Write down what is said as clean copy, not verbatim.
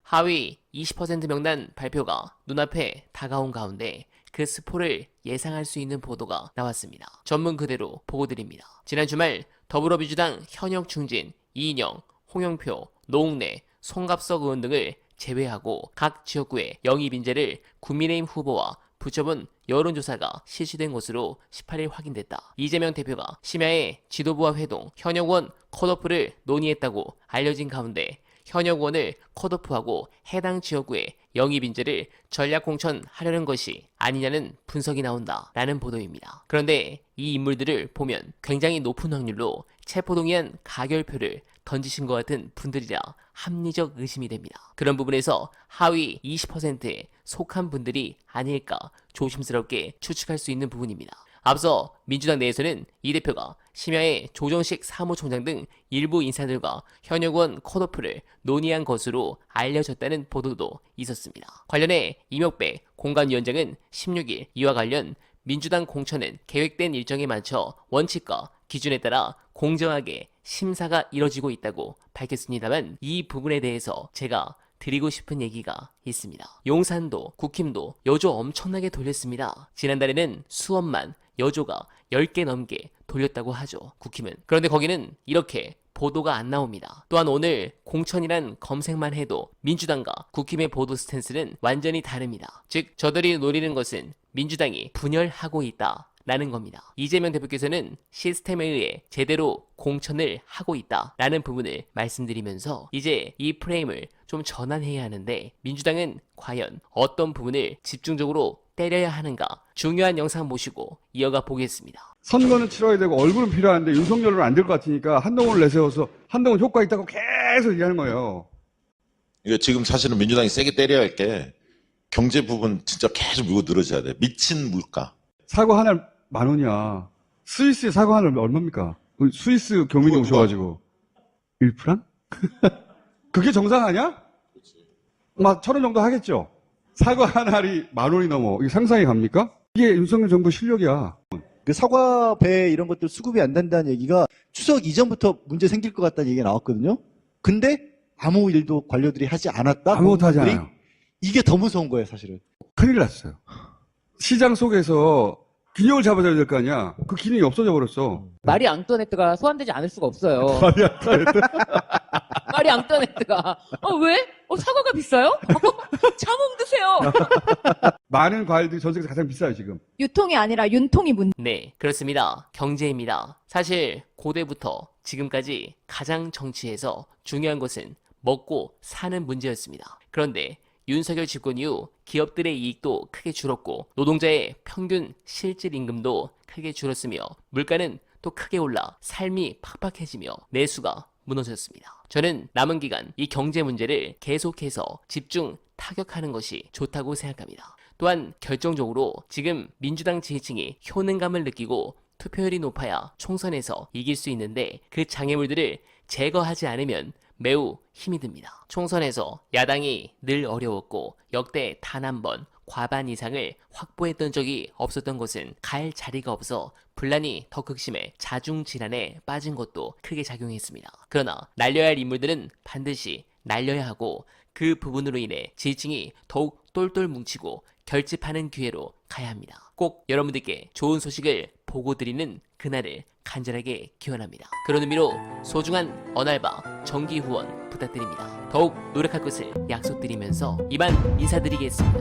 하위 20% 명단 발표가 눈앞에 다가온 가운데 그 스포를 예상할 수 있는 보도가 나왔습니다. 전문 그대로 보고드립니다. 지난 주말 더불어민주당 현역 중진 이인영, 홍영표, 노웅래, 송갑석 의원 등을 제외하고 각 지역구의 영입 인재를 국민의힘 후보와 붙여본 여론조사가 실시된 것으로 18일 확인됐다. 이재명 대표가 심야에 지도부와 회동, 현역 의원 컷오프를 논의했다고 알려진 가운데 현역 의원을 컷오프하고 해당 지역구의 영입 인재를 전략 공천하려는 것이 아니냐는 분석이 나온다라는 보도입니다. 그런데 이 인물들을 보면 굉장히 높은 확률로 체포동의안 가결표를 던지신 것 같은 분들이라 합리적 의심이 됩니다. 그런 부분에서 하위 20%에 속한 분들이 아닐까 조심스럽게 추측할 수 있는 부분입니다. 앞서 민주당 내에서는 이 대표가 심야에 조정식 사무총장 등 일부 인사들과 현역 의원 컷오프를 논의한 것으로 알려졌다는 보도도 있었습니다. 관련해 이명백 공관위원장은 16일 이와 관련 민주당 공천은 계획된 일정에 맞춰 원칙과 기준에 따라 공정하게 심사가 이뤄지고 있다고 밝혔습니다만 이 부분에 대해서 제가 드리고 싶은 얘기가 있습니다. 용산도 국힘도 여조 엄청나게 돌렸습니다. 지난달에는 수원만 여조가 10개 넘게 돌렸다고 하죠. 국힘은. 그런데 거기는 이렇게 보도가 안 나옵니다. 또한 오늘 공천이란 검색만 해도 민주당과 국힘의 보도 스탠스는 완전히 다릅니다. 즉 저들이 노리는 것은 민주당이 분열하고 있다 라는 겁니다. 이재명 대표께서는 시스템에 의해 제대로 공천을 하고 있다 라는 부분을 말씀드리면서 이제 이 프레임을 좀 전환해야 하는데 민주당은 과연 어떤 부분을 집중적으로 때려야 하는가 중요한 영상 모시고 이어가 보겠습니다. 선거는 치러야 되고 얼굴은 필요한데 윤석열은 안 될 것 같으니까 한동훈을 내세워서 한동훈 효과 있다고 계속 얘기하는 거예요. 이거 지금 사실은 민주당이 세게 때려야 할 게 경제 부분 진짜 계속 밀고 늘어져야 돼. 미친 물가. 사과 하나 10,000원이야. 스위스에 사과 하나 얼마입니까? 스위스 교민이 누가? 오셔가지고 1프랑? 그게 정상 아니야? 막 1,000원 정도 하겠죠. 사과 한 알이 10,000원이 넘어. 이게 상상이 갑니까? 이게 윤석열 정부 실력이야. 그 사과 배 이런 것들 수급이 안 된다는 얘기가 추석 이전부터 문제 생길 것 같다는 얘기가 나왔거든요. 근데 아무 일도 관료들이 하지 않았다. 아무것도 하지 공무원들이. 않아요. 이게 더 무서운 거예요, 사실은. 큰일 났어요. 시장 속에서 균형을 잡아줘야 될 거 아니야. 그 기능이 없어져 버렸어. 마리 앙뚜아네트가 소환되지 않을 수가 없어요. 아니야. 마리 앙뚜아네트가 왜? 사과가 비싸요? 잠옷 드세요. 많은 과일들이 전 세계에서 가장 비싸요, 지금. 유통이 아니라 윤통이 문제. 네, 그렇습니다. 경제입니다. 사실 고대부터 지금까지 가장 정치에서 중요한 것은 먹고 사는 문제였습니다. 그런데 윤석열 집권 이후 기업들의 이익도 크게 줄었고 노동자의 평균 실질 임금도 크게 줄었으며 물가는 또 크게 올라 삶이 팍팍해지며 내수가 무너졌습니다. 저는 남은 기간 이 경제 문제를 계속해서 집중 타격하는 것이 좋다고 생각합니다. 또한 결정적으로 지금 민주당 지지층이 효능감을 느끼고 투표율이 높아야 총선에서 이길 수 있는데 그 장애물들을 제거하지 않으면 매우 힘이 듭니다. 총선에서 야당이 늘 어려웠고 역대 단 한 번 과반 이상을 확보했던 적이 없었던 것은 갈 자리가 없어 분란이 더 극심해 자중질환에 빠진 것도 크게 작용했습니다. 그러나 날려야 할 인물들은 반드시 날려야 하고 그 부분으로 인해 지지층이 더욱 똘똘 뭉치고 결집하는 기회로 가야 합니다. 꼭 여러분들께 좋은 소식을 보고 드리는 그날을 간절하게 기원합니다. 그런 의미로 소중한 언알바 정기 후원 부탁드립니다. 더욱 노력할 것을 약속드리면서 이만 인사드리겠습니다.